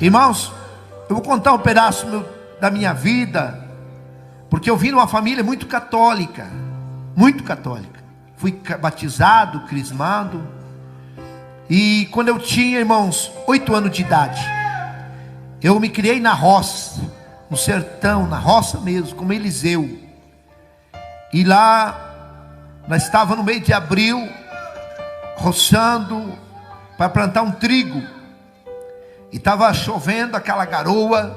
Irmãos, eu vou contar um pedaço da minha vida, porque eu vim de uma família muito católica. Muito católica. Fui batizado, crismado. E quando eu tinha, irmãos, 8 anos de idade, eu me criei na roça, no sertão, na roça mesmo, como Eliseu. E lá, nós estávamos no mês de abril, roçando para plantar um trigo. E estava chovendo aquela garoa.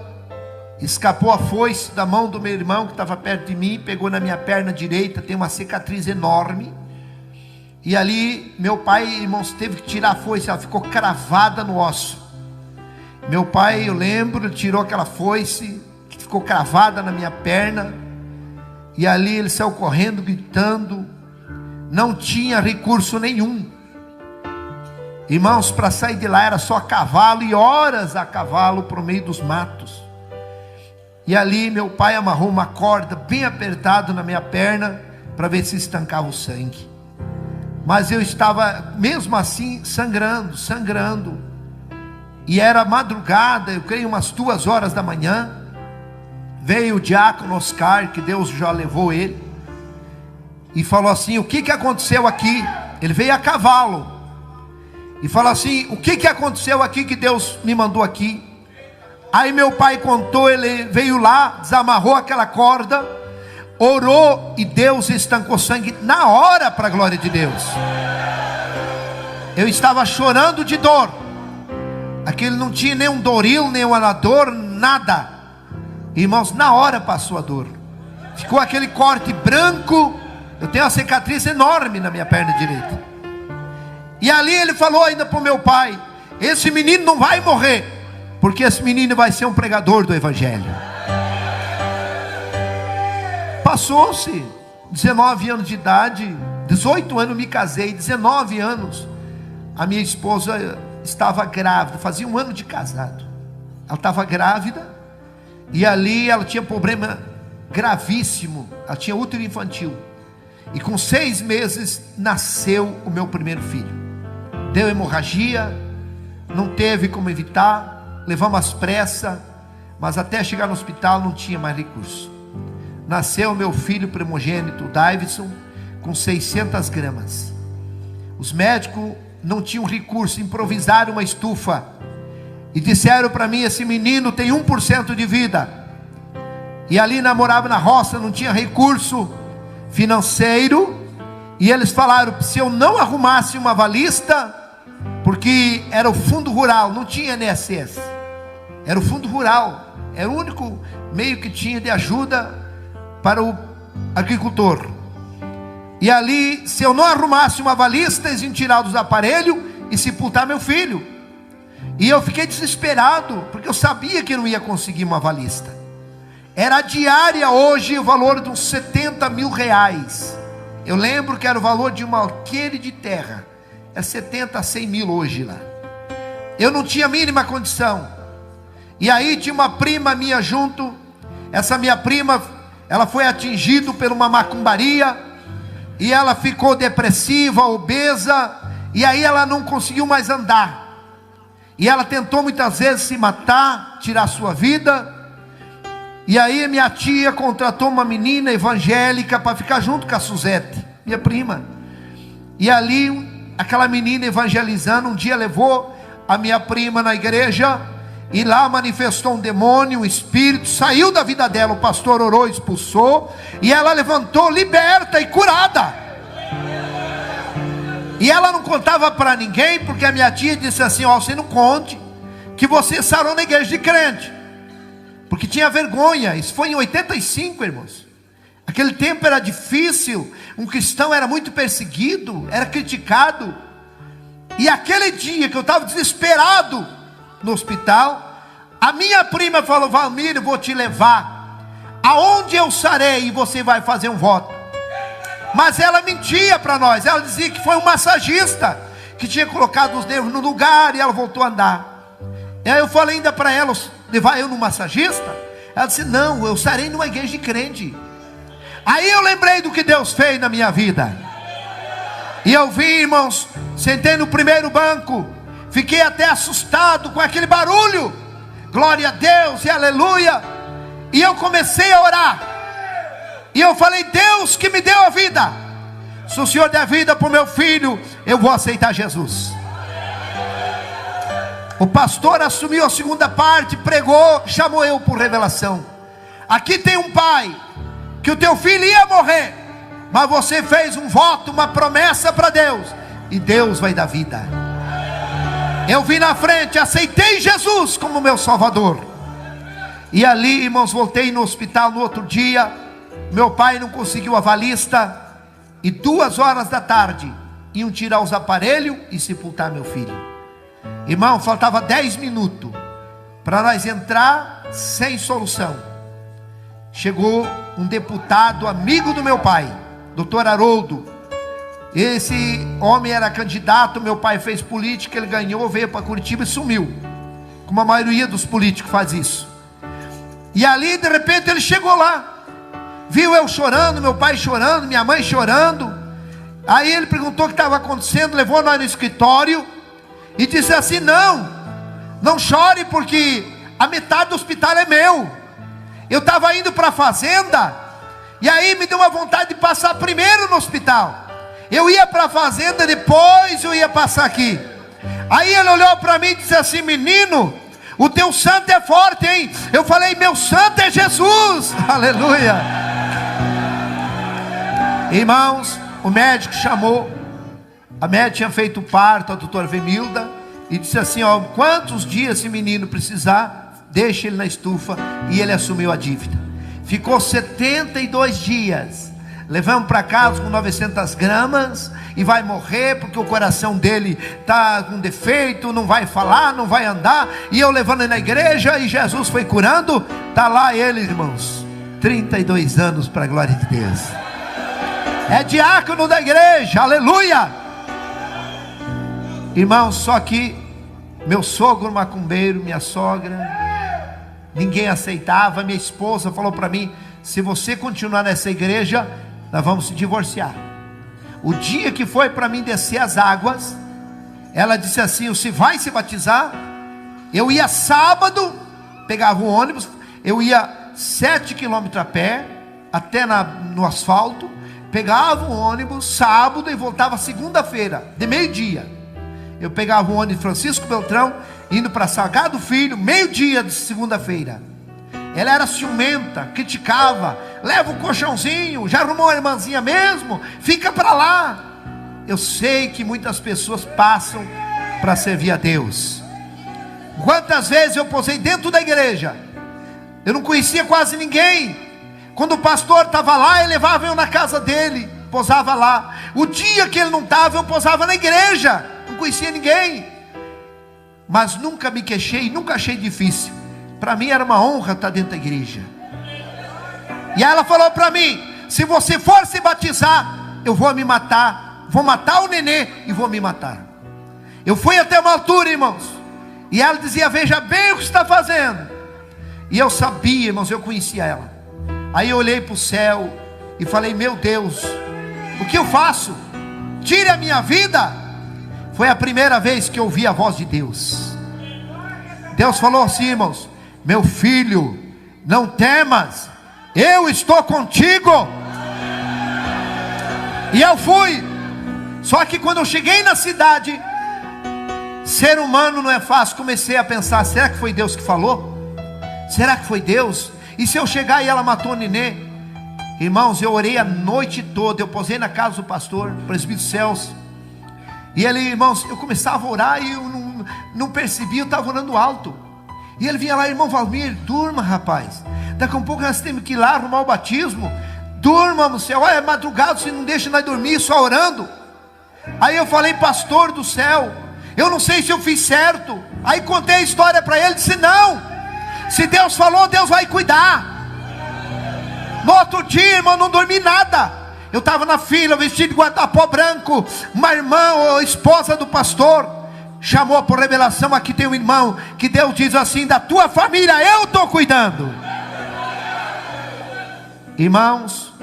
Escapou a foice da mão do meu irmão que estava perto de mim, pegou na minha perna direita, tem uma cicatriz enorme. E ali, meu pai, irmãos, teve que tirar a foice, ela ficou cravada no osso. Meu pai, eu lembro, tirou aquela foice, que ficou cravada na minha perna. E ali ele saiu correndo, gritando. Não tinha recurso nenhum. Irmãos, para sair de lá era só a cavalo, e horas a cavalo para o meio dos matos. E ali meu pai amarrou uma corda bem apertada na minha perna, para ver se estancava o sangue. Mas eu estava mesmo assim sangrando. E era madrugada, eu creio umas 2 horas da manhã. Veio o diácono Oscar, que Deus já levou ele, e falou assim: o que aconteceu aqui? Ele veio a cavalo e falou assim: o que aconteceu aqui que Deus me mandou aqui? Aí meu pai contou, ele veio lá, desamarrou aquela corda, orou e Deus estancou sangue na hora, para a glória de Deus. Eu estava chorando de dor. Aquele não tinha nem um doril, nem um anador, nada. Irmãos, na hora passou a dor. Ficou aquele corte branco. Eu tenho uma cicatriz enorme na minha perna direita. E ali ele falou ainda para o meu pai: esse menino não vai morrer, porque esse menino vai ser um pregador do Evangelho. Passou-se 19 anos de idade, 18 anos me casei, 19 anos, a minha esposa estava grávida, fazia 1 ano de casado. Ela estava grávida, e ali ela tinha problema gravíssimo, ela tinha útero infantil. E com 6 meses nasceu o meu primeiro filho. Deu hemorragia, não teve como evitar, levamos às pressas, mas até chegar no hospital não tinha mais recurso. Nasceu o meu filho primogênito, Davidson, com 600 gramas. Os médicos não tinham recurso, improvisaram uma estufa e disseram para mim: esse menino tem 1% de vida. E ali morava na roça, não tinha recurso financeiro, e eles falaram: se eu não arrumasse uma avalista, porque era o fundo rural, não tinha INSS, era o fundo rural, era o único meio que tinha de ajuda para o agricultor. E ali, se eu não arrumasse uma avalista, eles iam tirar dos aparelhos e sepultar meu filho. E eu fiquei desesperado, porque eu sabia que eu não ia conseguir uma avalista. Era a diária hoje o valor de uns 70 mil reais. Eu lembro que era o valor de um alqueire de terra. É 70 a 100 mil hoje lá. Eu não tinha a mínima condição. E aí tinha uma prima minha junto. Essa minha prima, ela foi atingida por uma macumbaria, e ela ficou depressiva, obesa, e aí ela não conseguiu mais andar. E ela tentou muitas vezes se matar, tirar sua vida. E aí minha tia contratou uma menina evangélica para ficar junto com a Suzete, minha prima. E ali aquela menina evangelizando, um dia levou a minha prima na igreja, e lá manifestou um demônio, um espírito, saiu da vida dela. O pastor orou, expulsou, e ela levantou liberta e curada. E ela não contava para ninguém, porque a minha tia disse assim: ó, você não conte que você sarou na igreja de crente, porque tinha vergonha. Isso foi em 85, irmãos. Aquele tempo era difícil, um cristão era muito perseguido, era criticado. E aquele dia que eu estava desesperado no hospital, a minha prima falou: Valmir, eu vou te levar aonde eu sarei e você vai fazer um voto. Mas ela mentia para nós. Ela dizia que foi um massagista que tinha colocado os nervos no lugar, e ela voltou a andar. E aí eu falei ainda para ela: levar eu no massagista? Ela disse: não, eu sarei numa igreja de crente. Aí eu lembrei do que Deus fez na minha vida. E eu vi, irmãos, sentei no primeiro banco, fiquei até assustado com aquele barulho. glória a Deus e aleluia. E eu comecei a orar, e eu falei: Deus que me deu a vida, se o Senhor der vida para o meu filho, eu vou aceitar Jesus. O pastor assumiu a segunda parte, pregou, chamou eu por revelação: aqui tem um pai, que o teu filho ia morrer, mas você fez um voto, uma promessa para Deus, e Deus vai dar vida. Eu vim na frente, aceitei Jesus como meu Salvador. E ali, irmãos, voltei no hospital no outro dia. Meu pai não conseguiu avalista, e 2 horas da tarde iam tirar os aparelhos e sepultar meu filho. Irmão, faltava 10 minutos para nós entrar sem solução. Chegou um deputado, amigo do meu pai, doutor Haroldo. Esse homem era candidato, meu pai fez política, ele ganhou, veio para Curitiba e sumiu, como a maioria dos políticos faz isso. E ali de repente ele chegou lá, viu eu chorando, meu pai chorando, minha mãe chorando. Aí ele perguntou o que estava acontecendo, levou nós no escritório e disse assim: não chore, porque a metade do hospital é meu. Eu estava indo para a fazenda, e aí me deu uma vontade de passar primeiro no hospital. Eu ia para a fazenda, depois eu ia passar aqui. Aí ele olhou para mim e disse assim: menino, o teu santo é forte, hein? Eu falei: meu santo é Jesus. Aleluia. Irmãos, o médico chamou, a médica tinha feito o parto, a doutora Vemilda, e disse assim: ó, quantos dias esse menino precisar, deixa ele na estufa. E ele assumiu a dívida. Ficou 72 dias. Levamos para casa com 900 gramas, e vai morrer porque o coração dele está com defeito, não vai falar, não vai andar. E eu levando ele na igreja, e Jesus foi curando. Está lá ele, irmãos, 32 anos para a glória de Deus. É diácono da igreja, aleluia. Irmãos, só que meu sogro macumbeiro, minha sogra, ninguém aceitava. Minha esposa falou para mim: se você continuar nessa igreja, nós vamos se divorciar. O dia que foi para mim descer as águas, ela disse assim: você vai se batizar? Eu ia sábado, pegava um ônibus, eu ia 7 quilômetros a pé, até no asfalto, pegava um ônibus sábado e voltava segunda-feira, de meio-dia. Eu pegava o ônibus Francisco Beltrão, indo para Salgado Filho, meio-dia de segunda-feira. Ela era ciumenta, criticava: leva o colchãozinho, já arrumou uma irmãzinha mesmo, fica para lá. Eu sei que muitas pessoas passam para servir a Deus. Quantas vezes eu posei dentro da igreja, eu não conhecia quase ninguém. Quando o pastor estava lá, ele levava eu na casa dele, posava lá. O dia que ele não estava, eu posava na igreja, não conhecia ninguém, mas nunca me queixei, nunca achei difícil. Para mim era uma honra estar dentro da igreja. E ela falou para mim: se você for se batizar, eu vou me matar, vou matar o nenê e vou me matar. Eu fui até uma altura, irmãos, e ela dizia: veja bem o que está fazendo. E eu sabia, irmãos, eu conhecia ela. Aí eu olhei para o céu e falei: meu Deus, o que eu faço? Tire a minha vida. Foi a primeira vez que eu ouvi a voz de Deus. Deus falou assim, irmãos: meu filho, não temas, eu estou contigo. E eu fui. Só que quando eu cheguei na cidade, ser humano não é fácil. Comecei a pensar: será que foi Deus que falou? Será que foi Deus? E se eu chegar e ela matou o nenê? Irmãos, eu orei a noite toda. Eu posei na casa do pastor, presbítero Celso. E ele, irmãos, eu começava a orar e eu não percebi, eu estava orando alto. E ele vinha lá: irmão Valmir, durma, rapaz, daqui a um pouco nós temos que ir lá arrumar o batismo. Durma no céu, é madrugada, você não deixa nós dormir só orando. Aí eu falei: pastor do céu, eu não sei se eu fiz certo. Aí contei a história para ele, disse: não, se Deus falou, Deus vai cuidar. No outro dia, irmão, não dormi nada. Eu estava na fila, vestido de guardapó branco. Uma irmã, ou esposa do pastor, chamou por revelação: aqui tem um irmão que Deus diz assim: da tua família eu estou cuidando. Irmãos,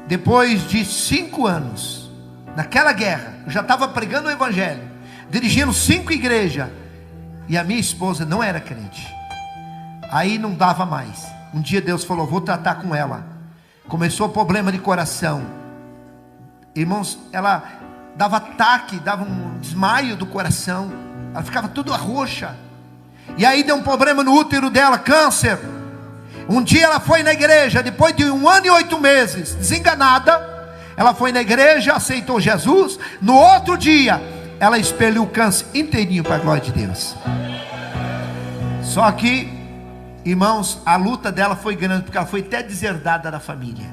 depois de 5 anos, naquela guerra, eu já estava pregando o evangelho, dirigindo 5 igrejas, e a minha esposa não era crente. Aí não dava mais. Um dia Deus falou: vou tratar com ela. Começou problema de coração. Irmãos, ela dava ataque, dava um desmaio do coração. Ela ficava tudo roxa. E aí deu um problema no útero dela, câncer. Um dia ela foi na igreja, depois de 1 ano e 8 meses, desenganada. Ela foi na igreja, aceitou Jesus. No outro dia, ela expeliu o câncer inteirinho para a glória de Deus. Só que, irmãos, a luta dela foi grande, porque ela foi até deserdada da família.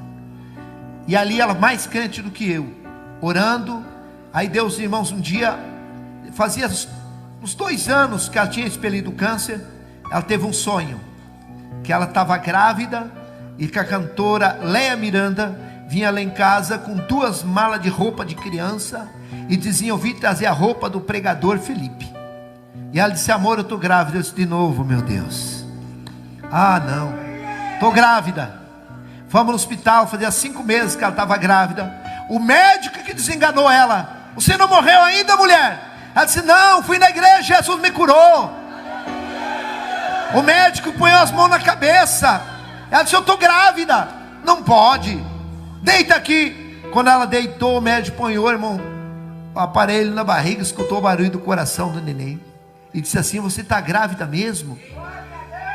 E ali ela mais crente do que eu, orando. Aí Deus, irmãos, um dia, fazia uns 2 anos que ela tinha expelido o câncer. Ela teve um sonho, que ela estava grávida, e que a cantora Léa Miranda vinha lá em casa com 2 malas de roupa de criança, e dizia: eu vim trazer a roupa do pregador Felipe. E ela disse: amor, eu estou grávida. Eu disse: de novo, meu Deus. Ah, não, estou grávida. Fomos no hospital, fazia 5 meses que ela estava grávida. O médico que desenganou ela: você não morreu ainda, mulher? Ela disse: não, fui na igreja, Jesus me curou. O médico põe as mãos na cabeça. Ela disse: eu estou grávida. Não pode, deita aqui. Quando ela deitou, o médico ponhou, irmão, o aparelho na barriga, escutou o barulho do coração do neném, e disse assim: você está grávida mesmo?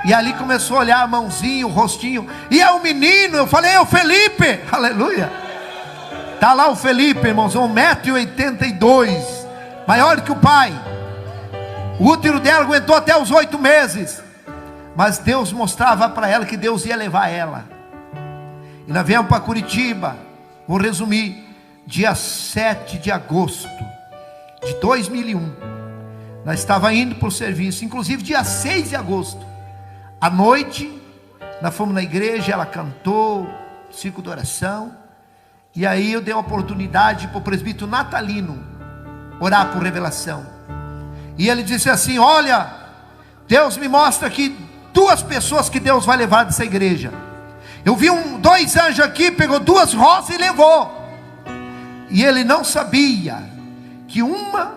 E ali começou a olhar a mãozinha, o rostinho. E é o menino. Eu falei: é o Felipe. Aleluia. Está lá o Felipe, irmãos, 1,82 m, maior que o pai. O útero dela aguentou até os 8 meses. Mas Deus mostrava para ela que Deus ia levar ela. E nós viemos para Curitiba. Vou resumir. Dia 7 de agosto de 2001. Nós estávamos indo para o serviço. Inclusive dia 6 de agosto, à noite, nós fomos na igreja. Ela cantou, ciclo de oração. E aí eu dei uma oportunidade para o presbítero Natalino orar por revelação. E ele disse assim: olha, Deus me mostra aqui 2 pessoas que Deus vai levar dessa igreja. Eu vi 2 anjos aqui, pegou 2 rosas e levou. E ele não sabia que uma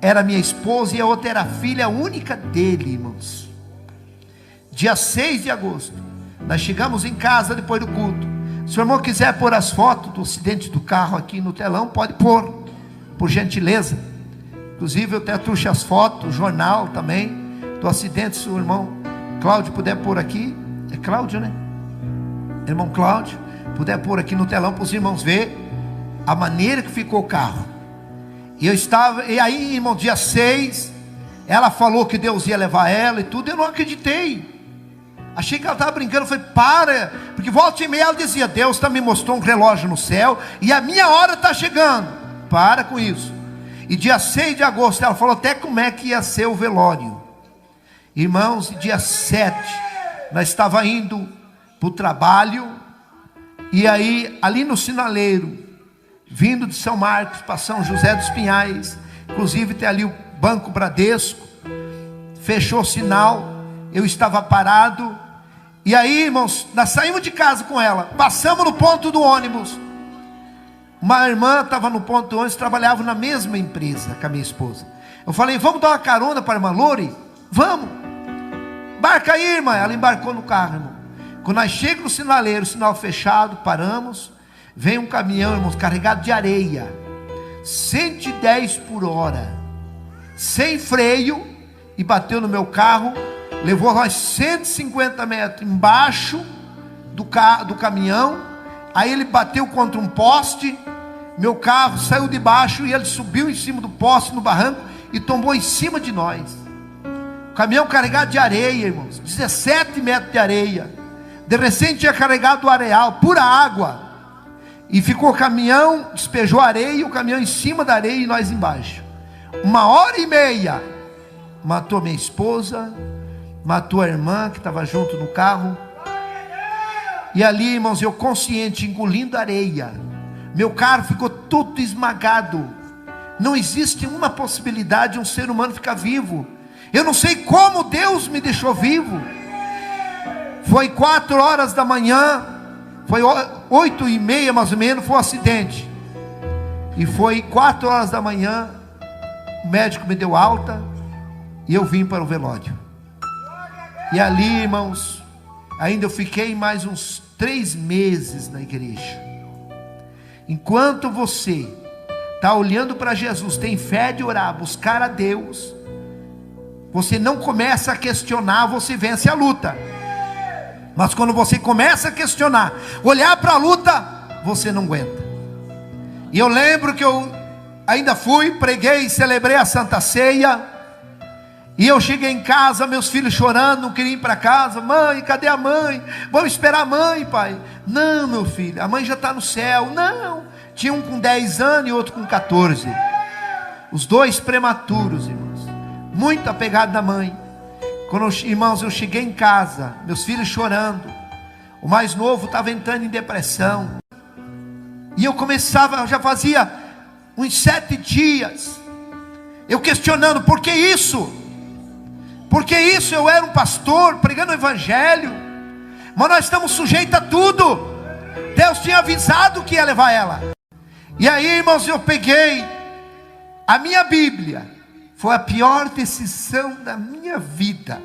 era minha esposa e a outra era a filha única dele, irmãos. Dia 6 de agosto, nós chegamos em casa depois do culto. Se o irmão quiser pôr as fotos do acidente do carro aqui no telão, pode pôr, por gentileza. Inclusive eu até trouxe as fotos, o jornal também do acidente. Se o irmão Cláudio puder pôr aqui. É Cláudio, né? Irmão Cláudio, puder pôr aqui no telão para os irmãos verem a maneira que ficou o carro. E aí, irmão, dia 6, ela falou que Deus ia levar ela e tudo. Eu não acreditei. Achei que ela estava brincando. Eu falei: para, porque volta e meia ela dizia: Deus me mostrou um relógio no céu e a minha hora está chegando. Para com isso. E dia 6 de agosto ela falou até como é que ia ser o velório. Irmãos, dia 7 nós estava indo para o trabalho. E aí, ali no sinaleiro, vindo de São Marcos para São José dos Pinhais, inclusive tem ali o Banco Bradesco, fechou o sinal. Eu estava parado. E aí, irmãos, nós saímos de casa com ela, passamos no ponto do ônibus. Uma irmã estava no ponto do ônibus, trabalhava na mesma empresa com a minha esposa. Eu falei: vamos dar uma carona para a irmã Lore? Vamos. Embarca aí, irmã. Ela embarcou no carro, irmão. Quando nós chegamos no sinaleiro, sinal fechado, paramos. Vem um caminhão, irmãos, carregado de areia, 110 por hora, sem freio, e bateu no meu carro. Levou nós 150 metros embaixo do caminhão. Aí ele bateu contra um poste. Meu carro saiu de baixo e ele subiu em cima do poste, no barranco, e tombou em cima de nós. O caminhão carregado de areia, irmãos, 17 metros de areia. De recente tinha carregado o areal, pura água. E ficou o caminhão, despejou areia, e o caminhão em cima da areia e nós embaixo. 1h30. Matou minha esposa, matou a irmã que estava junto no carro. E ali, irmãos, eu consciente, engolindo areia. Meu carro ficou todo esmagado. Não existe uma possibilidade de um ser humano ficar vivo. Eu não sei como Deus me deixou vivo. Foi 4 horas da manhã, foi 8h30 mais ou menos, foi um acidente. E foi 4 horas da manhã, o médico me deu alta, e eu vim para o velório. E ali, irmãos, ainda eu fiquei mais uns 3 meses na igreja. Enquanto você está olhando para Jesus, tem fé de orar, buscar a Deus, você não começa a questionar, você vence a luta. Mas quando você começa a questionar, olhar para a luta, você não aguenta. E eu lembro que eu ainda fui, preguei, celebrei a Santa Ceia. E eu cheguei em casa, meus filhos chorando, não queriam ir para casa. Mãe, cadê a mãe? Vamos esperar a mãe, pai. Não, meu filho, a mãe já está no céu. Não, tinha um com 10 anos e outro com 14. Os dois prematuros, irmãos, muito apegado da mãe. Quando, irmãos, eu cheguei em casa, meus filhos chorando. O mais novo estava entrando em depressão. E eu começava, já fazia uns 7 dias, eu questionando, por que isso? Porque isso, eu era um pastor pregando o evangelho, mas nós estamos sujeitos a tudo. Deus tinha avisado que ia levar ela. E aí, irmãos, eu peguei a minha Bíblia. Foi a pior decisão da minha vida.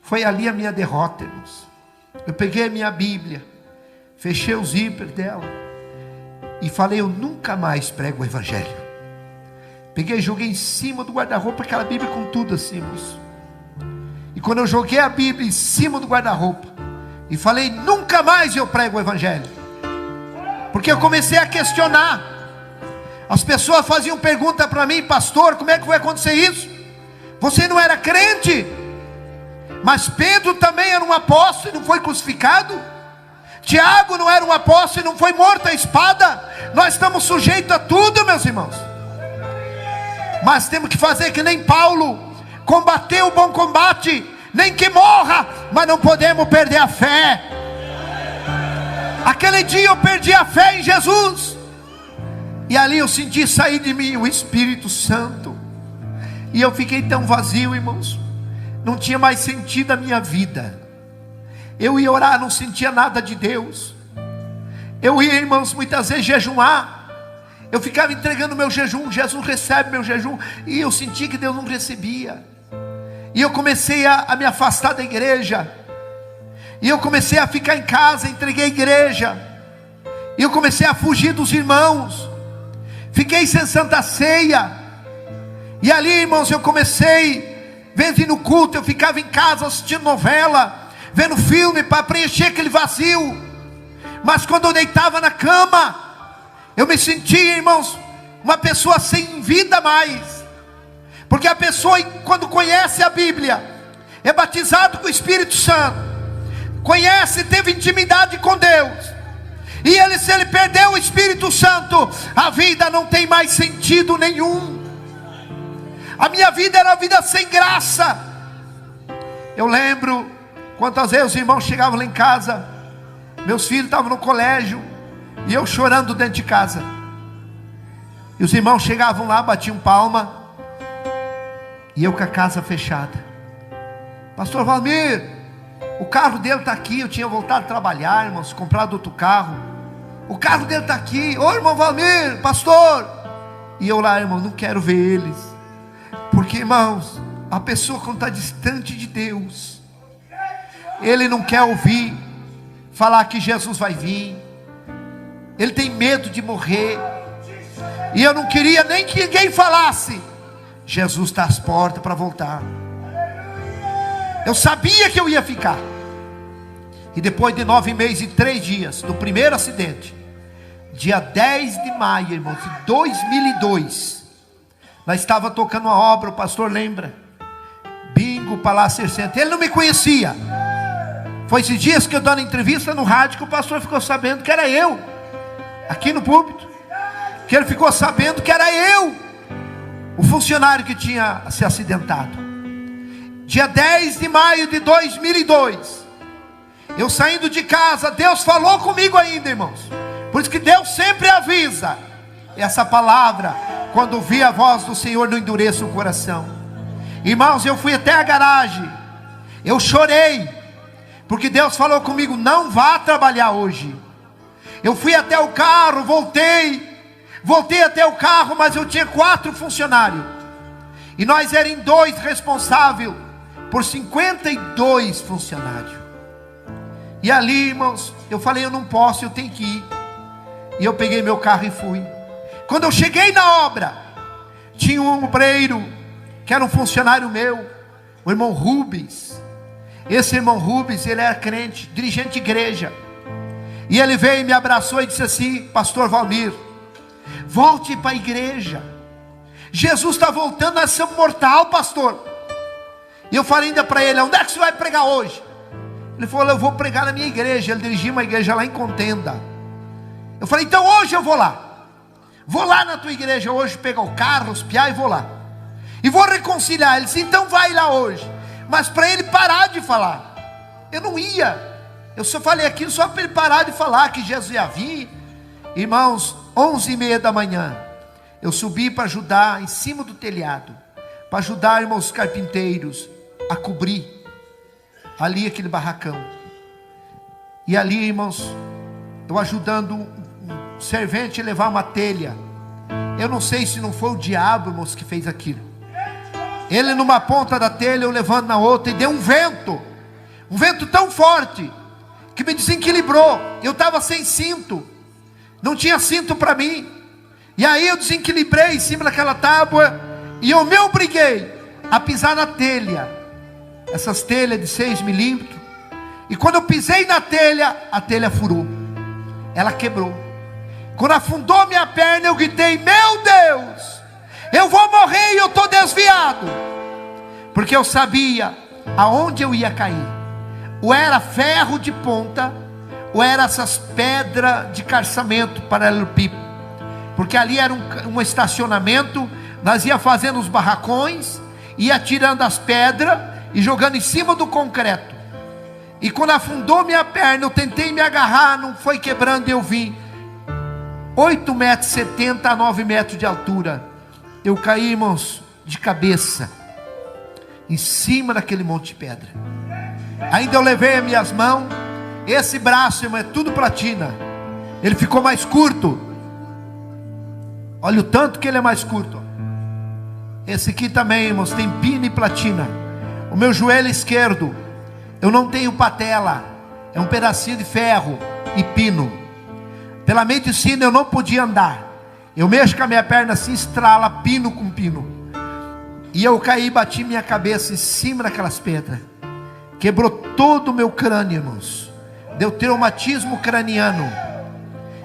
Foi ali a minha derrota, irmãos. Eu peguei a minha Bíblia, fechei o zíper dela e falei, eu nunca mais prego o evangelho. Peguei e joguei em cima do guarda-roupa, aquela Bíblia com tudo assim, irmãos. E quando eu joguei a Bíblia em cima do guarda-roupa e falei, nunca mais eu prego o evangelho, porque eu comecei a questionar. As pessoas faziam pergunta para mim, pastor, como é que vai acontecer isso? Você não era crente? Mas Pedro também era um apóstolo e não foi crucificado? Tiago não era um apóstolo e não foi morto à espada? Nós estamos sujeitos a tudo, meus irmãos. Mas temos que fazer que nem Paulo, combater o bom combate, nem que morra, mas não podemos perder a fé. Aquele dia eu perdi a fé em Jesus, e ali eu senti sair de mim o Espírito Santo, e eu fiquei tão vazio, irmãos, não tinha mais sentido a minha vida. Eu ia orar, não sentia nada de Deus. Eu ia, irmãos, muitas vezes jejuar, eu ficava entregando meu jejum, Jesus recebe meu jejum, e eu sentia que Deus não recebia. E eu comecei a me afastar da igreja, e eu comecei a ficar em casa, entreguei a igreja, e eu comecei a fugir dos irmãos, fiquei sem Santa Ceia. E ali, irmãos, eu comecei, vendo no culto, eu ficava em casa assistindo novela, vendo filme para preencher aquele vazio. Mas quando eu deitava na cama, eu me sentia, irmãos, uma pessoa sem vida mais. Porque a pessoa, quando conhece a Bíblia, é batizado com o Espírito Santo, conhece, teve intimidade com Deus, e ele, se ele perdeu o Espírito Santo, a vida não tem mais sentido nenhum. A minha vida era uma vida sem graça. Eu lembro quantas vezes os irmãos chegavam lá em casa, meus filhos estavam no colégio, e eu chorando dentro de casa, e os irmãos chegavam lá, batiam palma, e eu com a casa fechada. Pastor Valmir, o carro dele está aqui. Eu tinha voltado a trabalhar, irmãos, comprado outro carro. O carro dele está aqui. Ô irmão Valmir, pastor. E eu lá, irmão, não quero ver eles. Porque, irmãos, a pessoa quando está distante de Deus, ele não quer ouvir falar que Jesus vai vir. Ele tem medo de morrer. E eu não queria nem que ninguém falasse, Jesus está às portas para voltar. Eu sabia que eu ia ficar. E depois de 9 meses e 3 dias do primeiro acidente, dia 10 de maio, irmãos, de 2002, nós estava tocando uma obra, o pastor lembra, Bingo, Palácio 60. Ele não me conhecia. Foi esses dias que eu dando entrevista no rádio que o pastor ficou sabendo que era eu, aqui no púlpito, que ele ficou sabendo que era eu, o funcionário que tinha se acidentado. Dia 10 de maio de 2002, eu saindo de casa, Deus falou comigo ainda, irmãos. Por isso que Deus sempre avisa. Essa palavra, quando vi a voz do Senhor, não endureça o coração. Irmãos, eu fui até a garagem, eu chorei, porque Deus falou comigo, não vá trabalhar hoje. Eu fui até o carro, voltei até o carro, mas eu tinha 4 funcionários, e nós éramos 2 responsáveis por 52 funcionários. E ali, irmãos, eu falei, eu não posso, eu tenho que ir. E eu peguei meu carro e fui. Quando eu cheguei na obra, tinha um obreiro, que era um funcionário meu, o irmão Rubens. Esse irmão Rubens, ele era crente, dirigente de igreja. E ele veio e me abraçou e disse assim: pastor Valmir, volte para a igreja. Jesus está voltando a ser mortal, pastor. E eu falei ainda para ele: onde é que você vai pregar hoje? Ele falou: eu vou pregar na minha igreja. Ele dirigia uma igreja lá em Contenda. Eu falei: então hoje eu vou lá. Vou lá na tua igreja hoje, pegar o carro, os piá, e vou lá. E vou reconciliar. Ele disse: então vai lá hoje. Mas para ele parar de falar. Eu não ia. Eu só falei aquilo só para ele parar de falar que Jesus ia vir. Irmãos, 11h30 da manhã, eu subi para ajudar em cima do telhado, para ajudar, irmãos, os carpinteiros a cobrir ali aquele barracão. E ali, irmãos, eu ajudando um servente a levar uma telha. Eu não sei se não foi o diabo, irmãos, que fez aquilo. Ele numa ponta da telha, eu levando na outra, e deu um vento tão forte, que me desequilibrou. Eu estava sem cinto, não tinha cinto para mim. E aí eu desequilibrei em cima daquela tábua, e eu me obriguei a pisar na telha, essas telhas de 6 milímetros. E quando eu pisei na telha, a telha furou, ela quebrou. Quando afundou minha perna, eu gritei: meu Deus, eu vou morrer e eu estou desviado. Porque eu sabia aonde eu ia cair. Ou era ferro de ponta, ou era essas pedras de calçamento paralelepípedo. Porque ali era um estacionamento. Nós ia fazendo os barracões, ia tirando as pedras e jogando em cima do concreto. E quando afundou minha perna, eu tentei me agarrar, não foi quebrando, eu vim 8,70 metros a 9 metros de altura. Eu caí, irmãos, de cabeça em cima daquele monte de pedra. Ainda eu levei as minhas mãos. Esse braço, irmão, é tudo platina. Ele ficou mais curto. Olha o tanto que ele é mais curto. Esse aqui também, irmãos, tem pino e platina. O meu joelho esquerdo, eu não tenho patela, é um pedacinho de ferro e pino. Pela medicina eu não podia andar. Eu mexo com a minha perna assim, estrala pino com pino. E eu caí e bati minha cabeça em cima daquelas pedras. Quebrou todo o meu crânio, irmãos. Deu traumatismo craniano.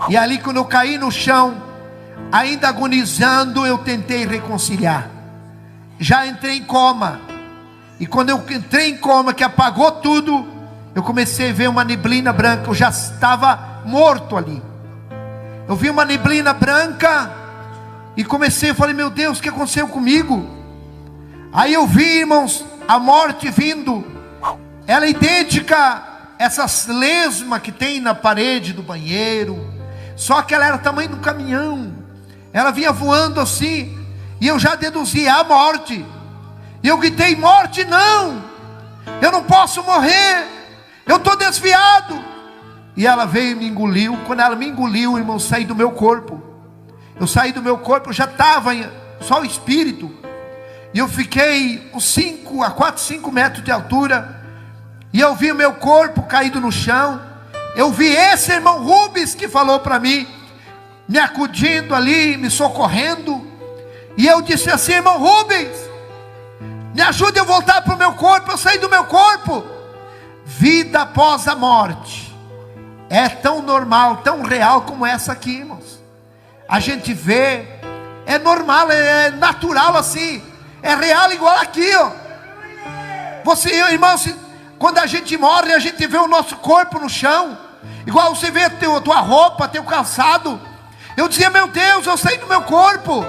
E ali quando eu caí no chão, ainda agonizando, eu tentei reconciliar. Já entrei em coma. E quando eu entrei em coma, que apagou tudo, eu comecei a ver uma neblina branca. Eu já estava morto ali. Eu vi uma neblina branca e comecei, eu falei: meu Deus, o que aconteceu comigo? Aí eu vi, irmãos, a morte vindo. Ela é idêntica a essas lesmas que tem na parede do banheiro, só que ela era do tamanho do caminhão. Ela vinha voando assim, e eu já deduzi: a morte. E eu gritei: morte não, eu não posso morrer, eu estou desviado. E ela veio e me engoliu. Quando ela me engoliu, irmão, eu saí do meu corpo. Eu saí do meu corpo, eu já estava só o espírito. E eu fiquei uns 4, 5 metros de altura. E eu vi o meu corpo caído no chão. Eu vi esse irmão Rubens que falou para mim, me acudindo ali, me socorrendo. E eu disse assim: irmão Rubens, me ajude a voltar para o meu corpo. Eu saí do meu corpo. Vida após a morte é tão normal, tão real como essa aqui, irmãos. A gente vê, é normal, é natural assim, é real igual aqui, ó. Você, irmãos, quando a gente morre, a gente vê o nosso corpo no chão, igual você vê a tua roupa, teu calçado. Eu dizia: meu Deus, eu saí do meu corpo.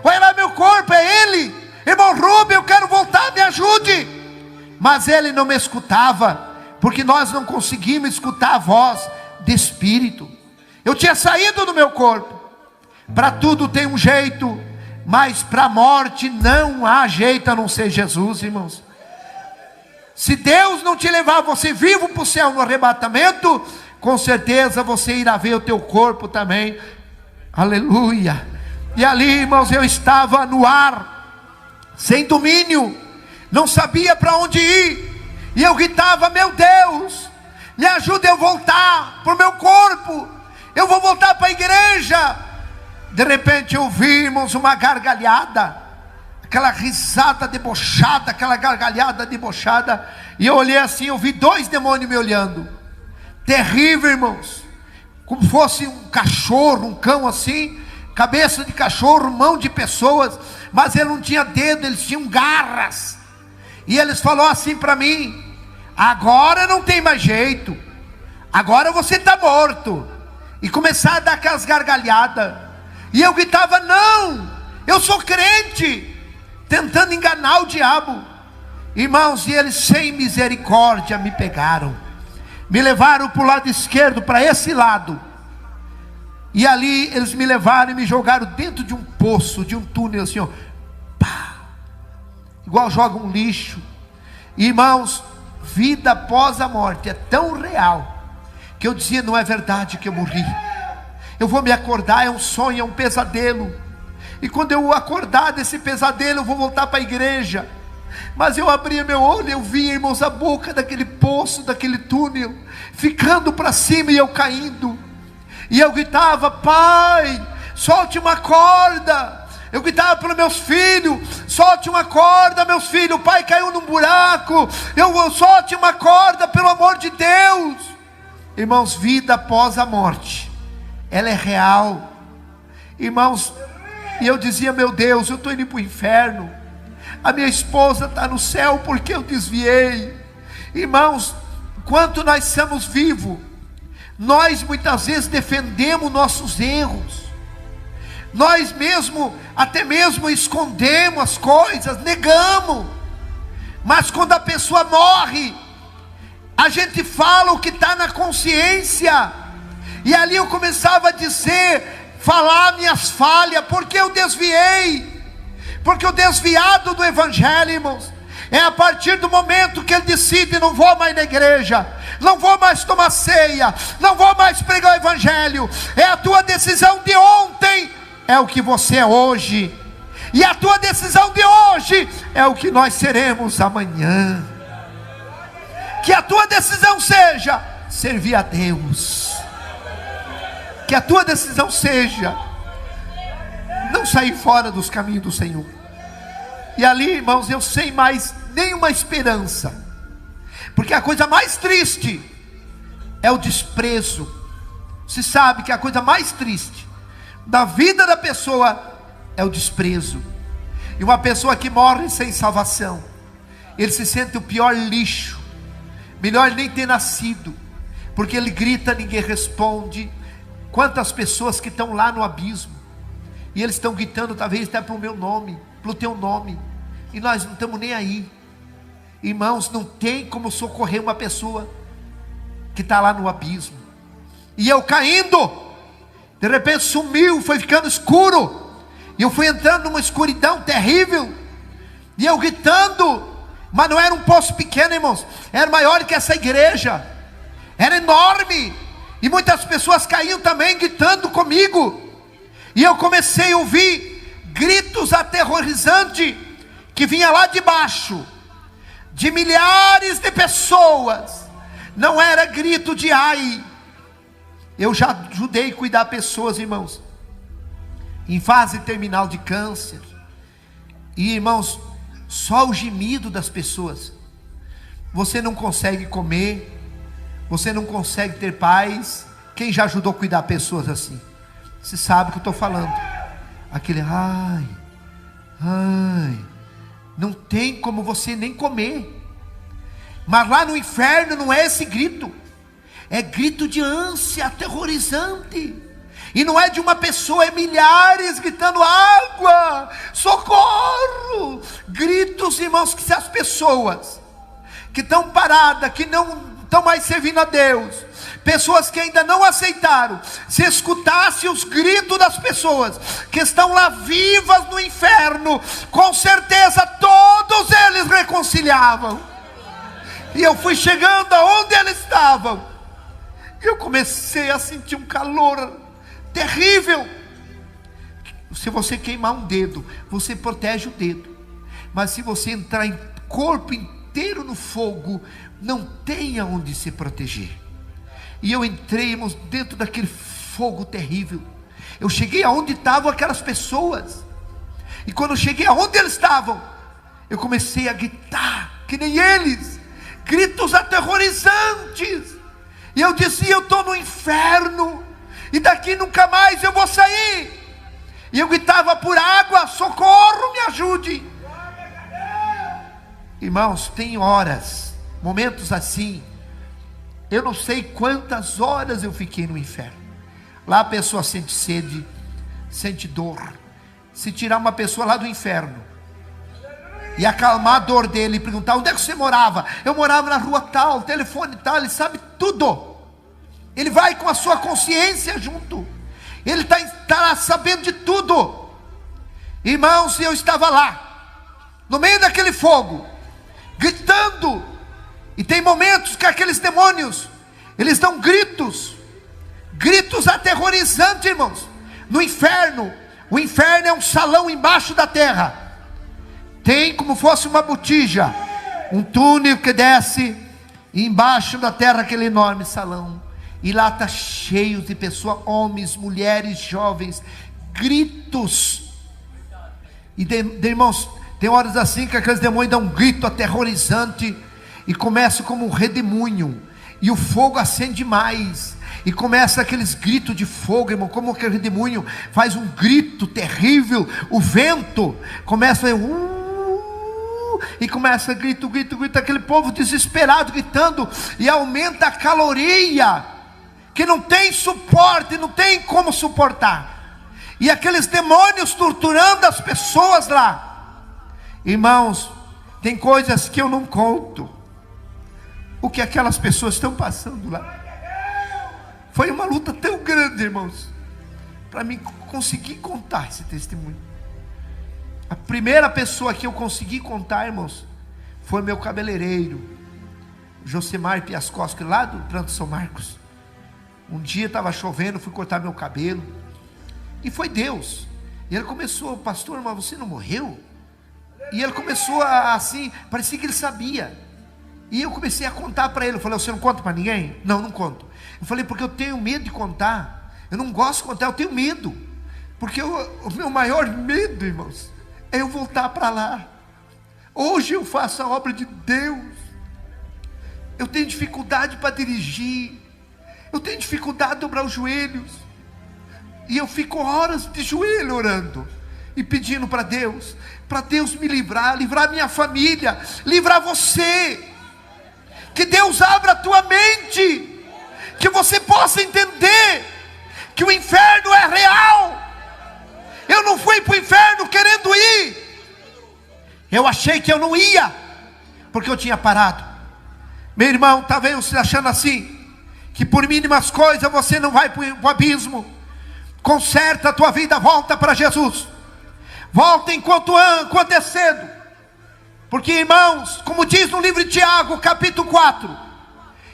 Olha lá, meu corpo, é ele. Irmão Rubem, eu quero voltar, me ajude. Mas ele não me escutava, porque nós não conseguimos escutar a voz de espírito. Eu tinha saído do meu corpo. Para tudo tem um jeito, mas para a morte não há jeito a não ser Jesus, irmãos. Se Deus não te levar você vivo para o céu no arrebatamento, com certeza você irá ver o teu corpo também. Aleluia. E ali, irmãos, eu estava no ar, sem domínio. não sabia para onde ir, e eu gritava: meu Deus, me ajuda eu voltar para o meu corpo, eu vou voltar para a igreja. De repente ouvimos uma gargalhada, aquela risada debochada, aquela gargalhada debochada, e eu olhei assim, eu vi 2 demônios me olhando, terrível, irmãos, como fosse um cachorro, um cão assim, cabeça de cachorro, mão de pessoas, mas ele não tinha dedo, eles tinham garras, e eles falaram assim para mim: agora não tem mais jeito, agora você está morto. E começaram a dar aquelas gargalhadas, e eu gritava: não, eu sou crente, tentando enganar o diabo. Irmãos, e eles sem misericórdia me pegaram, me levaram para o lado esquerdo, para esse lado, e ali eles me levaram e me jogaram dentro de um poço, de um túnel assim, ó, pá, igual joga um lixo. Irmãos, vida após a morte é tão real, que eu dizia: não é verdade que eu morri, eu vou me acordar, é um sonho, é um pesadelo, e quando eu acordar desse pesadelo, eu vou voltar para a igreja. Mas eu abria meu olho, eu via, irmãos, a boca daquele poço, daquele túnel, ficando para cima, e eu caindo, e eu gritava: pai, solte uma corda. Eu gritava para os meus filhos: solte uma corda, meus filhos, o pai caiu num buraco, solte uma corda, pelo amor de Deus. Irmãos, vida após a morte, ela é real, irmãos. E eu dizia: meu Deus, eu estou indo para o inferno, a minha esposa está no céu porque eu desviei. Irmãos, enquanto nós estamos vivos, nós muitas vezes defendemos nossos erros, nós mesmo, até mesmo escondemos as coisas, negamos. Mas quando a pessoa morre, a gente fala o que está na consciência. E ali eu começava a dizer, falar minhas falhas, porque eu desviei, porque o desviado do evangelho, irmãos, é a partir do momento que ele decide: não vou mais na igreja, não vou mais tomar ceia, não vou mais pregar o evangelho. É a tua decisão de ontem, é o que você é hoje, e a tua decisão de hoje é o que nós seremos amanhã. Que a tua decisão seja servir a Deus, que a tua decisão seja não sair fora dos caminhos do Senhor. E ali, irmãos, eu sem mais nenhuma esperança, porque a coisa mais triste é o desprezo. Se sabe que a coisa mais triste da vida da pessoa é o desprezo. E uma pessoa que morre sem salvação, ele se sente o pior lixo, melhor nem ter nascido, porque ele grita, ninguém responde. Quantas pessoas que estão lá no abismo, e eles estão gritando talvez até para o meu nome, para o teu nome, e nós não estamos nem aí. Irmãos, não tem como socorrer uma pessoa que está lá no abismo. E eu caindo, de repente sumiu, foi ficando escuro, e eu fui entrando numa escuridão terrível, e eu gritando, mas não era um poço pequeno, irmãos, era maior que essa igreja, era enorme, e muitas pessoas caíam também gritando comigo, e eu comecei a ouvir gritos aterrorizantes, que vinha lá de baixo, de milhares de pessoas. Não era grito de ai. Eu já ajudei a cuidar pessoas, irmãos, em fase terminal de câncer, e irmãos, só o gemido das pessoas, você não consegue comer, você não consegue ter paz. Quem já ajudou a cuidar pessoas assim? Você sabe o que eu estou falando. Aquele ai, ai, não tem como você nem comer. Mas lá no inferno não é esse grito, é grito de ânsia aterrorizante. E não é de uma pessoa, é milhares gritando água, socorro. Gritos, irmãos, que se as pessoas que estão paradas, que não estão mais servindo a Deus, pessoas que ainda não aceitaram, se escutasse os gritos das pessoas que estão lá vivas no inferno, com certeza todos eles reconciliavam. E eu fui chegando aonde eles estavam, e eu comecei a sentir um calor terrível. Se você queimar um dedo, você protege o dedo, mas se você entrar em corpo inteiro no fogo, não tem aonde se proteger. E eu entrei, irmãos, dentro daquele fogo terrível. Eu cheguei aonde estavam aquelas pessoas, e quando eu cheguei aonde eles estavam, eu comecei a gritar, que nem eles, gritos aterrorizantes. E eu dizia: eu estou no inferno, e daqui nunca mais eu vou sair. E eu gritava por água: socorro, me ajude. Irmãos, tem horas, momentos assim, eu não sei quantas horas eu fiquei no inferno. Lá a pessoa sente sede, sente dor. Se tirar uma pessoa lá do inferno e acalmar a dor dele e perguntar: onde é que você morava? Eu morava na rua tal, telefone tal. Ele sabe tudo. Ele vai com a sua consciência junto. Ele está sabendo de tudo. Irmãos, eu estava lá, no meio daquele fogo, gritando. E tem momentos que aqueles demônios, eles dão gritos aterrorizantes, irmãos. No inferno, o inferno é um salão embaixo da terra. Tem como fosse uma botija, um túnel que desce, e embaixo da terra aquele enorme salão. E lá está cheio de pessoas, homens, mulheres, jovens, gritos. E irmãos, tem horas assim que aqueles demônios dão um grito aterrorizante, e começa como um redemoinho, e o fogo acende mais, e começa aqueles gritos de fogo, irmão, como aquele redemoinho faz um grito terrível. O vento começa a e começa grito, aquele povo desesperado gritando, e aumenta a caloria, que não tem suporte, não tem como suportar, e aqueles demônios torturando as pessoas lá. Irmãos, tem coisas que eu não conto, o que aquelas pessoas estão passando lá. Foi uma luta tão grande, irmãos, para mim conseguir contar esse testemunho. A primeira pessoa que eu consegui contar, irmãos, foi meu cabeleireiro, Josemar Piascoski, lá do Planto São Marcos. Um dia estava chovendo, fui cortar meu cabelo, e foi Deus. E ele começou: pastor, mas você não morreu? E ele começou assim, parecia que ele sabia. E eu comecei a contar para ele. Eu falei: você não conta para ninguém? Não, não conto. Eu falei: porque eu tenho medo de contar. Eu não gosto de contar, eu tenho medo. Porque o meu maior medo, irmãos, é eu voltar para lá. Hoje eu faço a obra de Deus. Eu tenho dificuldade para dirigir. Eu tenho dificuldade de dobrar os joelhos. E eu fico horas de joelho orando e pedindo para Deus me livrar minha família, livrar você. Que Deus abra a tua mente, que você possa entender que o inferno é real. Eu não fui para o inferno querendo ir. Eu achei que eu não ia, porque eu tinha parado. Meu irmão, talvez você achando assim, que por mínimas coisas você não vai para o abismo. Conserta a tua vida, volta para Jesus. Volta enquanto é cedo. Porque, irmãos, como diz no livro de Tiago, capítulo 4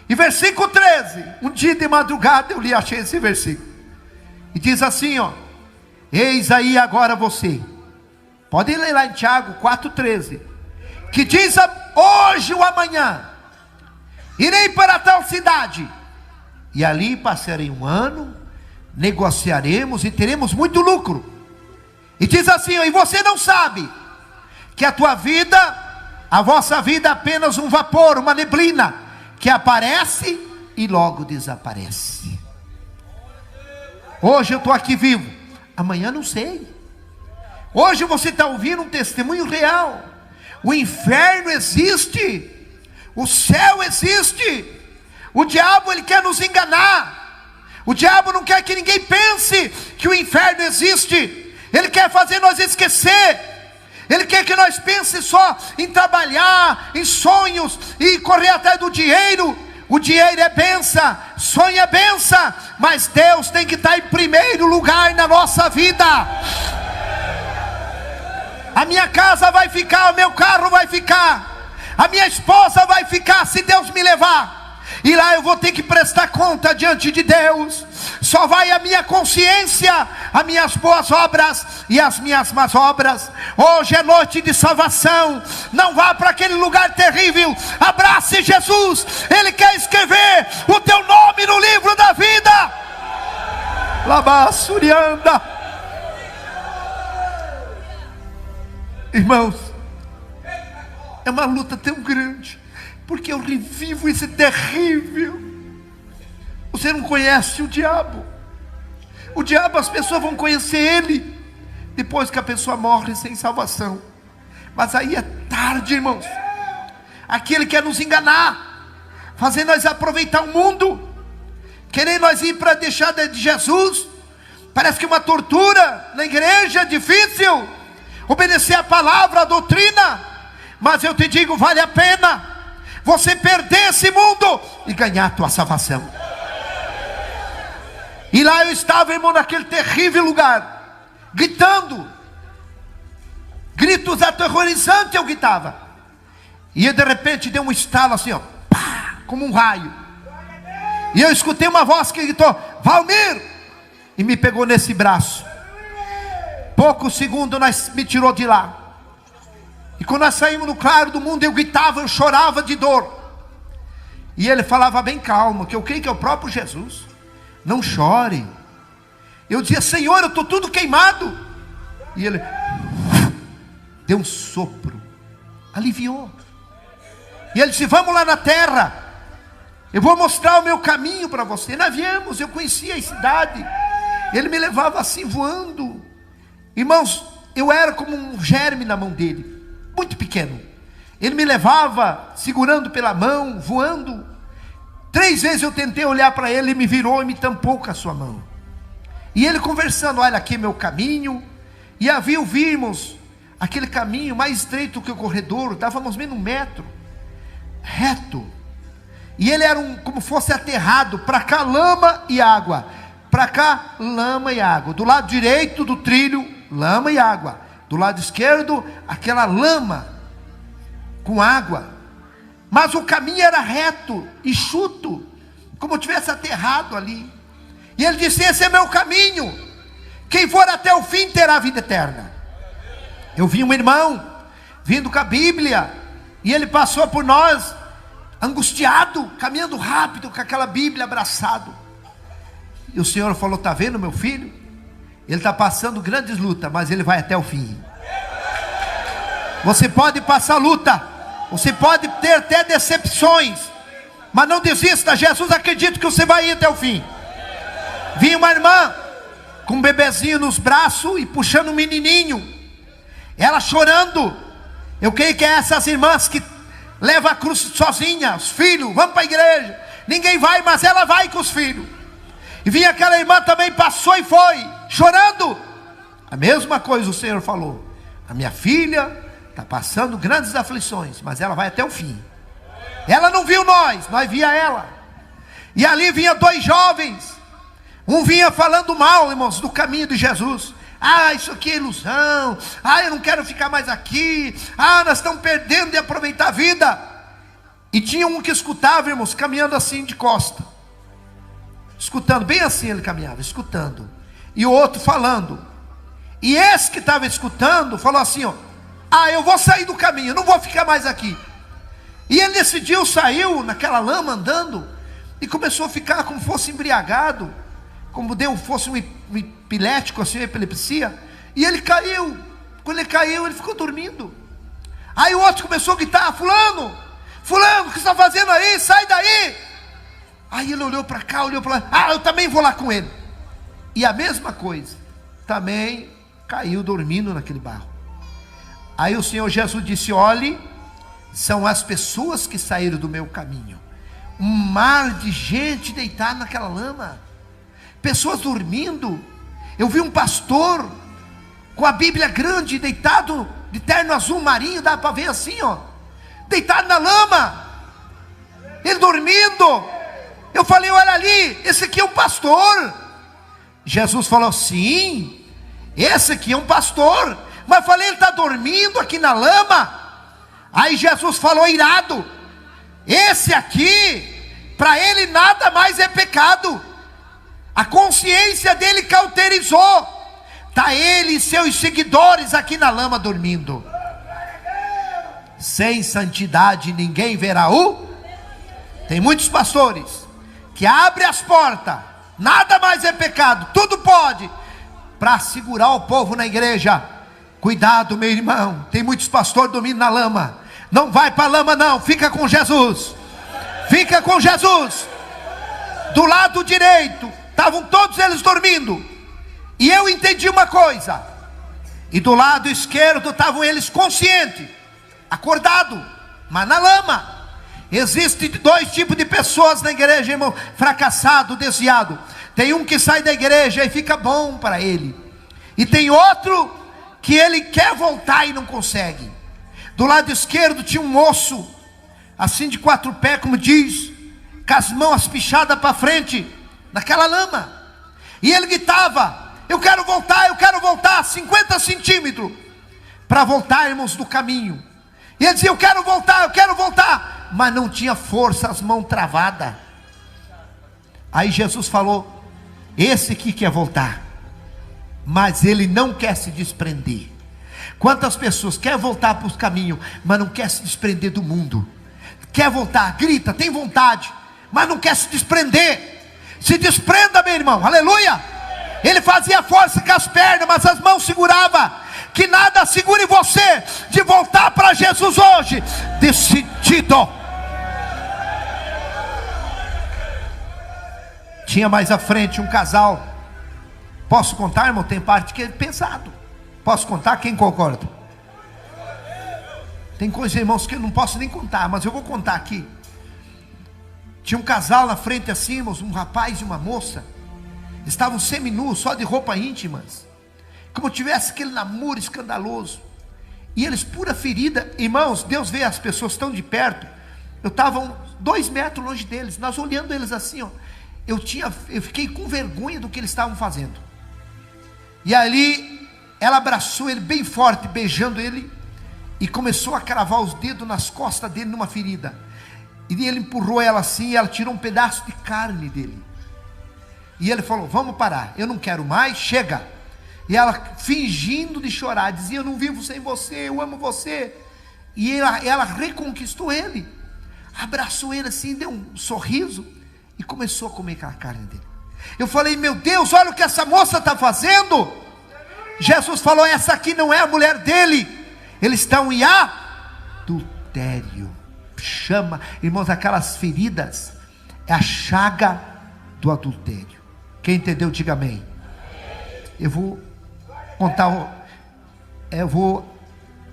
e versículo 13, um dia de madrugada eu achei esse versículo, e diz assim, ó: eis aí agora você, podem ler lá em Tiago 4,13, que diz: hoje ou amanhã irei para tal cidade, e ali passarei um ano, negociaremos e teremos muito lucro. E diz assim, ó: e você não sabe que a vossa vida é apenas um vapor, uma neblina, que aparece e logo desaparece. Hoje eu estou aqui vivo, amanhã não sei. Hoje você está ouvindo um testemunho real. O inferno existe, o céu existe. O diabo, ele quer nos enganar. O diabo não quer que ninguém pense que o inferno existe. Ele quer fazer nós esquecer. Ele quer que nós pensemos só em trabalhar, em sonhos e correr atrás do dinheiro. O dinheiro é bênção, sonho é bênção, mas Deus tem que estar em primeiro lugar na nossa vida. A minha casa vai ficar, o meu carro vai ficar, a minha esposa vai ficar se Deus me levar. E lá eu vou ter que prestar conta diante de Deus. Só vai a minha consciência, as minhas boas obras e as minhas más obras. Hoje é noite de salvação. Não vá para aquele lugar terrível. Abrace Jesus. Ele quer escrever o teu nome no livro da vida. Labassurianda. Irmãos, é uma luta tão grande, porque eu revivo esse terrível. Você não conhece o diabo. O diabo, as pessoas vão conhecer ele depois que a pessoa morre sem salvação. Mas aí é tarde, irmãos. Aquele quer nos enganar, fazer nós aproveitar o mundo, querer nós ir para deixar de Jesus. Parece que uma tortura na igreja é difícil obedecer a palavra, a doutrina. Mas eu te digo, vale a pena você perder esse mundo e ganhar a tua salvação. E lá eu estava, irmão, naquele terrível lugar, gritando, gritos aterrorizantes eu gritava. E de repente deu um estalo assim, ó, pá, como um raio. E eu escutei uma voz que gritou: Valmir! E me pegou nesse braço. Poucos segundos me tirou de lá. E quando nós saímos no claro do mundo, eu gritava, eu chorava de dor. E ele falava bem calmo, que eu creio que é o próprio Jesus. Não chore. Eu dizia: Senhor, eu estou tudo queimado. E ele deu um sopro, aliviou. E ele disse: vamos lá na terra, eu vou mostrar o meu caminho para você. Nós viemos, eu conhecia a cidade. Ele me levava assim voando. Irmãos, eu era como um germe na mão dele, muito pequeno. Ele me levava segurando pela mão, voando. 3 vezes eu tentei olhar para ele, ele me virou e me tampou com a sua mão. E ele conversando: olha aqui meu caminho. E havia, vimos aquele caminho mais estreito que o corredor, estávamos menos 1 metro, reto. E ele era como fosse aterrado, para cá lama e água, para cá lama e água. Do lado direito do trilho, lama e água. Do lado esquerdo, aquela lama com água. Mas o caminho era reto, enxuto, como tivesse aterrado ali. E ele disse: esse é meu caminho, quem for até o fim terá vida eterna. Eu vi um irmão vindo com a Bíblia, e ele passou por nós, angustiado, caminhando rápido, com aquela Bíblia abraçado. E o Senhor falou: está vendo meu filho? Ele está passando grandes lutas, mas ele vai até o fim. Você pode passar luta, você pode ter até decepções, mas não desista. Jesus acredita que você vai ir até o fim. Vi uma irmã com um bebezinho nos braços e puxando um menininho, ela chorando. Eu creio que é essas irmãs que levam a cruz sozinha, os filhos, vamos para a igreja, ninguém vai, mas ela vai com os filhos. E vinha aquela irmã também, passou e foi, chorando. A mesma coisa o Senhor falou: a minha filha está passando grandes aflições, mas ela vai até o fim. Ela não viu nós via ela. E ali vinha 2 jovens. Um vinha falando mal, irmãos, do caminho de Jesus. Ah, isso aqui é ilusão. Ah, eu não quero ficar mais aqui. Ah, nós estamos perdendo de aproveitar a vida. E tinha um que escutava, irmãos, caminhando assim de costa, escutando, bem assim ele caminhava, escutando. E o outro falando. E esse que estava escutando falou assim, ó: ah, eu vou sair do caminho, eu não vou ficar mais aqui. E ele decidiu, saiu naquela lama andando, e começou a ficar como fosse embriagado, como fosse um epilético, assim, uma epilepsia. E ele caiu. Quando ele caiu, ele ficou dormindo. Aí o outro começou a gritar: fulano, fulano, o que você está fazendo aí? Sai daí. Aí ele olhou para cá, olhou para lá: ah, eu também vou lá com ele. E a mesma coisa, também caiu dormindo naquele barro. Aí o Senhor Jesus disse: olhe, são as pessoas que saíram do meu caminho. Um mar de gente deitada naquela lama, pessoas dormindo. Eu vi um pastor com a Bíblia grande, deitado de terno azul marinho, dá para ver assim, ó, deitado na lama, ele dormindo. Eu falei: olha ali, esse aqui é um pastor. Jesus falou: sim, esse aqui é um pastor. Mas eu falei: ele está dormindo aqui na lama. Aí Jesus falou irado: esse aqui Para ele nada mais é pecado. A consciência dele cauterizou. Está ele e seus seguidores aqui na lama dormindo. Sem santidade ninguém verá o. Tem muitos pastores que abrem as portas, nada mais é pecado, tudo pode, para segurar o povo na igreja. Cuidado, meu irmão, tem muitos pastores dormindo na lama. Não vai para a lama não, fica com Jesus. Fica com Jesus. Do lado direito estavam todos eles dormindo, e eu entendi uma coisa, e do lado esquerdo estavam eles conscientes, acordados, mas na lama. Existem dois tipos de pessoas na igreja, irmão: fracassado, desviado. Tem um que sai da igreja e fica bom para ele, e tem outro que ele quer voltar e não consegue. Do lado esquerdo tinha um moço, assim de 4 pés, como diz, com as mãos pichadas para frente, naquela lama, e ele gritava: eu quero voltar 50 centímetros, para voltar, irmãos, do caminho. E ele dizia: eu quero voltar, mas não tinha força, as mãos travadas. Aí Jesus falou: esse aqui quer voltar, mas ele não quer se desprender. Quantas pessoas querem voltar para os caminhos, mas não quer se desprender do mundo? Quer voltar, grita, tem vontade, mas não quer se desprender. Se desprenda, meu irmão, aleluia. Ele fazia força com as pernas, mas as mãos segurava. Que nada segure você de voltar para Jesus hoje, decidido. Tinha mais à frente um casal. Posso contar, irmão? Tem parte que é pesado. Posso contar? Quem concorda? Tem coisas, irmãos, que eu não posso nem contar, mas eu vou contar aqui. Tinha um casal na frente assim, irmãos, um rapaz e uma moça. Estavam seminus, só de roupa íntimas, como tivesse aquele namoro escandaloso. E eles pura ferida. Irmãos, Deus vê as pessoas tão de perto. Eu estava 2 metros longe deles, nós olhando eles assim, ó. Eu fiquei com vergonha do que eles estavam fazendo. E ali ela abraçou ele bem forte, beijando ele, e começou a cravar os dedos nas costas dele numa ferida. E ele empurrou ela assim, e ela tirou um pedaço de carne dele. E ele falou: vamos parar, eu não quero mais, chega. E ela, fingindo de chorar, dizia: eu não vivo sem você, eu amo você. E ela reconquistou ele, abraçou ele assim, deu um sorriso, e começou a comer aquela carne dele. Eu falei: meu Deus, olha o que essa moça está fazendo. Jesus falou: essa aqui não é a mulher dele, eles estão em adultério. Chama, irmãos, aquelas feridas é a chaga do adultério. Quem entendeu, diga amém. Eu vou contar,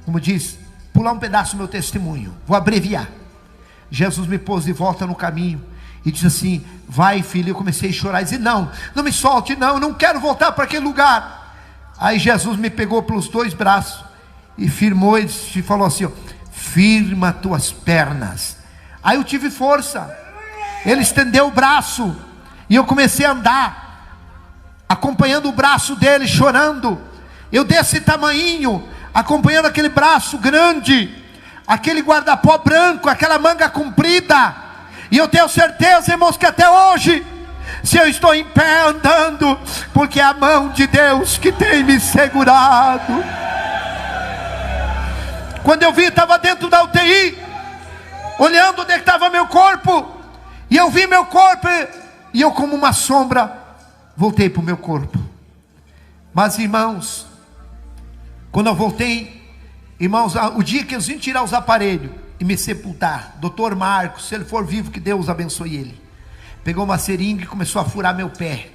como diz, pular um pedaço do meu testemunho, vou abreviar. Jesus me pôs de volta no caminho e disse assim: vai, filho. Eu comecei a chorar e dizer: não me solte, não, eu não quero voltar para aquele lugar. Aí Jesus me pegou pelos 2 braços e firmou e falou assim: ó, firma tuas pernas. Aí eu tive força, ele estendeu o braço e eu comecei a andar, acompanhando o braço dele, chorando. Eu desse tamanhinho, acompanhando aquele braço grande, aquele guarda-pó branco, aquela manga comprida. E eu tenho certeza, irmãos, que até hoje, se eu estou em pé andando, porque é a mão de Deus que tem me segurado. Quando eu vi, estava dentro da UTI, olhando onde estava meu corpo, e eu vi meu corpo, e eu, como uma sombra, voltei para o meu corpo. Mas, irmãos, quando eu voltei, irmãos, o dia que eles iam tirar os aparelhos e me sepultar, doutor Marcos, se ele for vivo, que Deus abençoe ele, pegou uma seringa e começou a furar meu pé.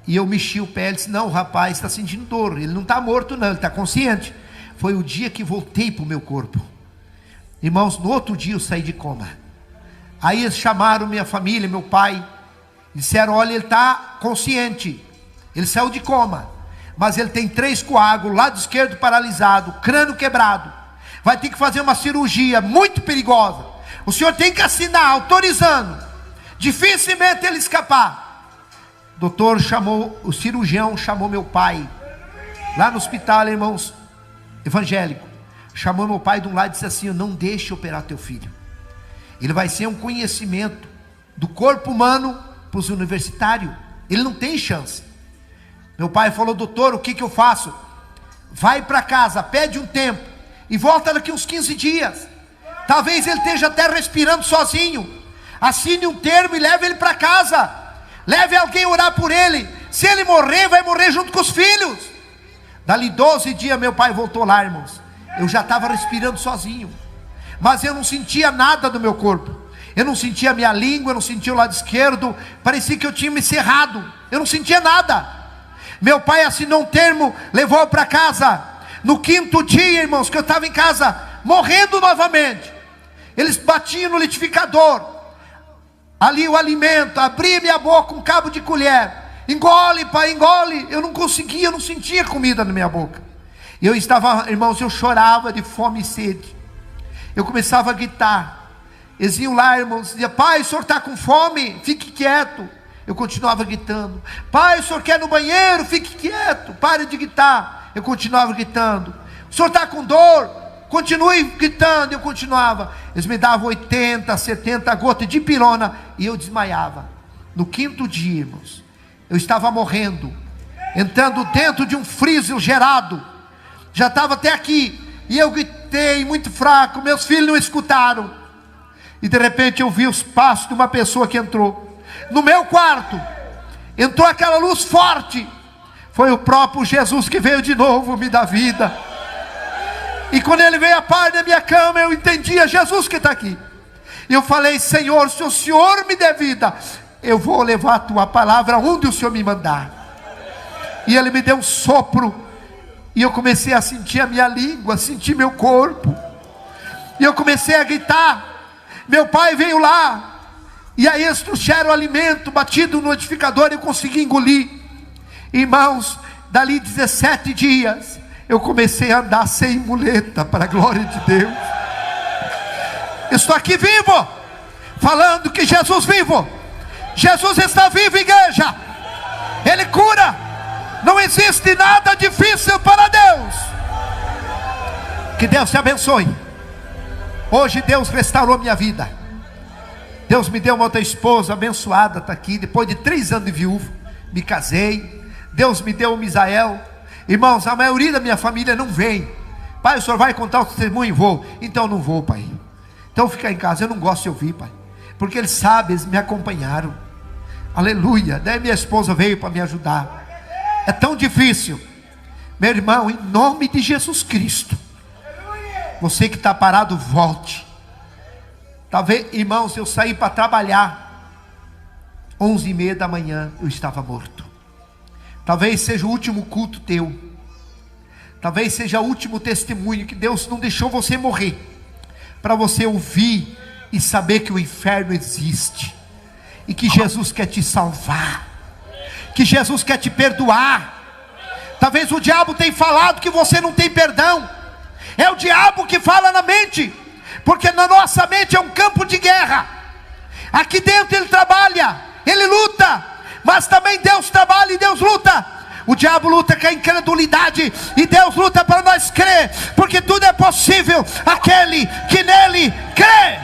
E eu mexi o pé. Ele disse: não, o rapaz está sentindo dor, ele não está morto não, ele está consciente. Foi o dia que voltei para o meu corpo. Irmãos, no outro dia eu saí de coma. Aí eles chamaram minha família, meu pai, e disseram: olha, ele está consciente, ele saiu de coma, mas ele tem 3 coágulos, lado esquerdo paralisado, crânio quebrado, vai ter que fazer uma cirurgia muito perigosa. O senhor tem que assinar autorizando, dificilmente ele escapar. O doutor chamou, o cirurgião chamou meu pai, lá no hospital, irmãos, evangélico, chamou meu pai de um lado e disse assim: não deixe operar teu filho, ele vai ser um conhecimento do corpo humano para os universitários. Ele não tem chance. Meu pai falou: doutor, o que eu faço? Vai para casa, pede um tempo e volta daqui uns 15 dias. Talvez ele esteja até respirando sozinho. Assine um termo e leve ele para casa. Leve alguém orar por ele. Se ele morrer, vai morrer junto com os filhos. Dali 12 dias meu pai voltou lá, irmãos. Eu já estava respirando sozinho, mas eu não sentia nada do meu corpo. Eu não sentia a minha língua, eu não sentia o lado esquerdo. Parecia que eu tinha me cerrado. Eu não sentia nada. Meu pai assinou um termo, levou para casa. No 5º dia, irmãos, que eu estava em casa, morrendo novamente, eles batiam no liquidificador, ali o alimento, abria minha boca com um cabo de colher. Engole, pai, engole. Eu não conseguia, eu não sentia comida na minha boca. Eu estava, irmãos, eu chorava de fome e sede. Eu começava a gritar. Eles iam lá, irmãos, diziam: pai, o senhor está com fome? Fique quieto. Eu continuava gritando. Pai, o senhor quer ir no banheiro? Fique quieto, pare de gritar. Eu continuava gritando. O senhor está com dor? Continue gritando. Eu continuava. Eles me davam 80, 70 gotas de pirona e eu desmaiava. No 5º dia, irmãos, eu estava morrendo, entrando dentro de um freezer gerado. Já estava até aqui. E eu gritei muito fraco. Meus filhos não escutaram. E de repente eu vi os passos de uma pessoa que entrou no meu quarto. Entrou aquela luz forte. Foi o próprio Jesus que veio de novo me dar vida. E quando ele veio a par da minha cama, eu entendi: é Jesus que está aqui. E eu falei: Senhor, se o Senhor me der vida, eu vou levar a tua palavra onde o Senhor me mandar. E ele me deu um sopro. E eu comecei a sentir a minha língua, sentir meu corpo. E eu comecei a gritar. Meu pai veio lá. E aí eles trouxeram o alimento batido no liquidificador e eu consegui engolir. Irmãos, dali 17 dias, eu comecei a andar sem muleta, para a glória de Deus. Estou aqui vivo, falando que Jesus vivo. Jesus está vivo, igreja. Ele cura. Não existe nada difícil para Deus. Que Deus te abençoe. Hoje Deus restaurou minha vida. Deus me deu uma outra esposa abençoada, está aqui. Depois de 3 anos de viúvo, me casei. Deus me deu um Misael. Irmãos, a maioria da minha família não vem. Pai, o senhor vai contar o testemunho? Vou. Então eu não vou, pai. Então fica em casa. Eu não gosto de ouvir, pai, porque eles sabem, eles me acompanharam. Aleluia. Daí minha esposa veio para me ajudar. É tão difícil. Meu irmão, em nome de Jesus Cristo, você que está parado, volte. Talvez, irmãos, eu saí para trabalhar 11h30 da manhã, eu estava morto. Talvez seja o último culto teu. Talvez seja o último testemunho que Deus não deixou você morrer, para você ouvir e saber que o inferno existe, e que Jesus quer te salvar, que Jesus quer te perdoar. Talvez o diabo tenha falado que você não tem perdão. É o diabo que fala na mente, porque na nossa mente é um campo de guerra. Aqui dentro ele trabalha, ele luta, mas também Deus trabalha e Deus luta. O diabo luta com a incredulidade e Deus luta para nós crer, porque tudo é possível aquele que nele crê.